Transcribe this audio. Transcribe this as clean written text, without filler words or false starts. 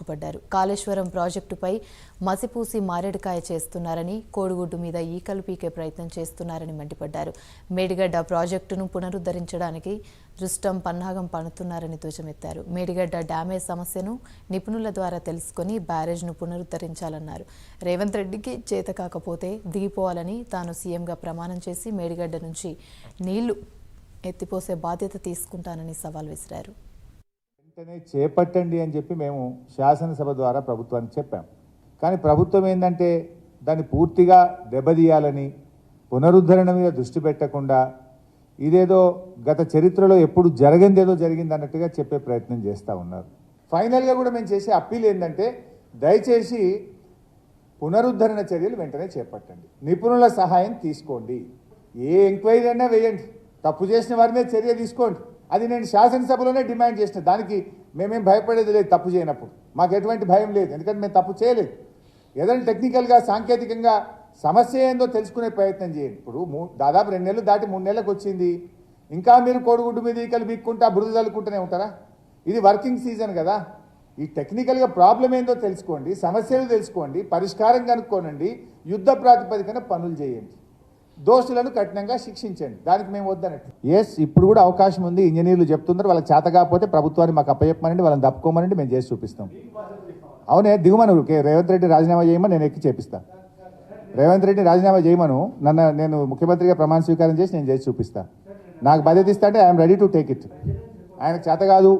మండిపడ్డారు. కాళేశ్వరం ప్రాజెక్టుపై మసిపూసి మారేడుకాయ చేస్తున్నారని, కోడిగుడ్డు మీద ఈకలు పీకే ప్రయత్నం చేస్తున్నారని మండిపడ్డారు. మేడిగడ్డ ప్రాజెక్టును పునరుద్ధరించడానికి దృష్టం పన్నాగం పన్నుతున్నారని ధ్వజమెత్తారు. మేడిగడ్డ డ్యామేజ్ సమస్యను నిపుణుల ద్వారా తెలుసుకుని బ్యారేజ్ను పునరుద్ధరించాలన్నారు. రేవంత్ రెడ్డికి చేత కాకపోతే దిగిపోవాలని తాను సీఎంగా ప్రమాణం చేసి మేడిగడ్డ నుంచి నీళ్లు ఎత్తిపోసే బాధ్యత తీసుకుంటానని సవాల్ విసిరారు. వెంటనే చేపట్టండి అని చెప్పి మేము శాసనసభ ద్వారా ప్రభుత్వానికి చెప్పాం. కానీ ప్రభుత్వం ఏంటంటే దాన్ని పూర్తిగా దెబ్బతీయాలని, పునరుద్ధరణ మీద దృష్టి పెట్టకుండా ఇదేదో గత చరిత్రలో ఎప్పుడు జరిగిందేదో జరిగింది అన్నట్టుగా చెప్పే ప్రయత్నం చేస్తూ ఉన్నారు. ఫైనల్గా కూడా మేము చేసే అప్పీల్ ఏంటంటే దయచేసి పునరుద్ధరణ చర్యలు వెంటనే చేపట్టండి, నిపుణుల సహాయం తీసుకోండి, ఏ ఎంక్వైరీ అయినా వేయండి, తప్పు చేసిన వారి మీద చర్య తీసుకోండి. అది నేను శాసనసభలోనే డిమాండ్ చేసిన. దానికి మేమేం భయపడేది లేదు. తప్పు చేయనప్పుడు మాకు ఎటువంటి భయం లేదు, ఎందుకంటే మేము తప్పు చేయలేదు. ఏదైనా టెక్నికల్గా సాంకేతికంగా సమస్య ఏందో తెలుసుకునే ప్రయత్నం చేయండి. ఇప్పుడు దాదాపు 2 నెలలు దాటి 3 నెలలకు వచ్చింది, ఇంకా మీరు కోడిగుడ్డు మీద ఈకలు బీక్కుంటా బురద చల్లుకుంటూనే ఉంటారా? ఇది వర్కింగ్ సీజన్ కదా. ఈ టెక్నికల్గా ప్రాబ్లం ఏందో తెలుసుకోండి, సమస్యలు తెలుసుకోండి, పరిష్కారం కనుక్కోనండి, యుద్ధ ప్రాతిపదికన పనులు చేయండి, దోషులను కఠినంగా శిక్షించండి. దానికి మేము వద్దనట్టు. ఇప్పుడు కూడా అవకాశం ఉంది. ఇంజనీర్లు చెప్తున్నారు, వాళ్ళకి చేత కాకపోతే ప్రభుత్వాన్ని మాకు అప్పచెప్పమనండి, వాళ్ళని తప్పుకోమనండి, మేము చేసి చూపిస్తాం. అవునే దిగుమను రేవంత్ రెడ్డి రాజీనామా చేయమని నేను ఎక్కి చేపిస్తాను. రేవంత్ రెడ్డి రాజీనామా చేయమను, నేను ముఖ్యమంత్రిగా ప్రమాణ స్వీకారం చేసి నేను చేసి చూపిస్తాను. నాకు బాధ్యత ఇస్తా అంటే I'm ready to take it. ఆయనకు చేత కాదు,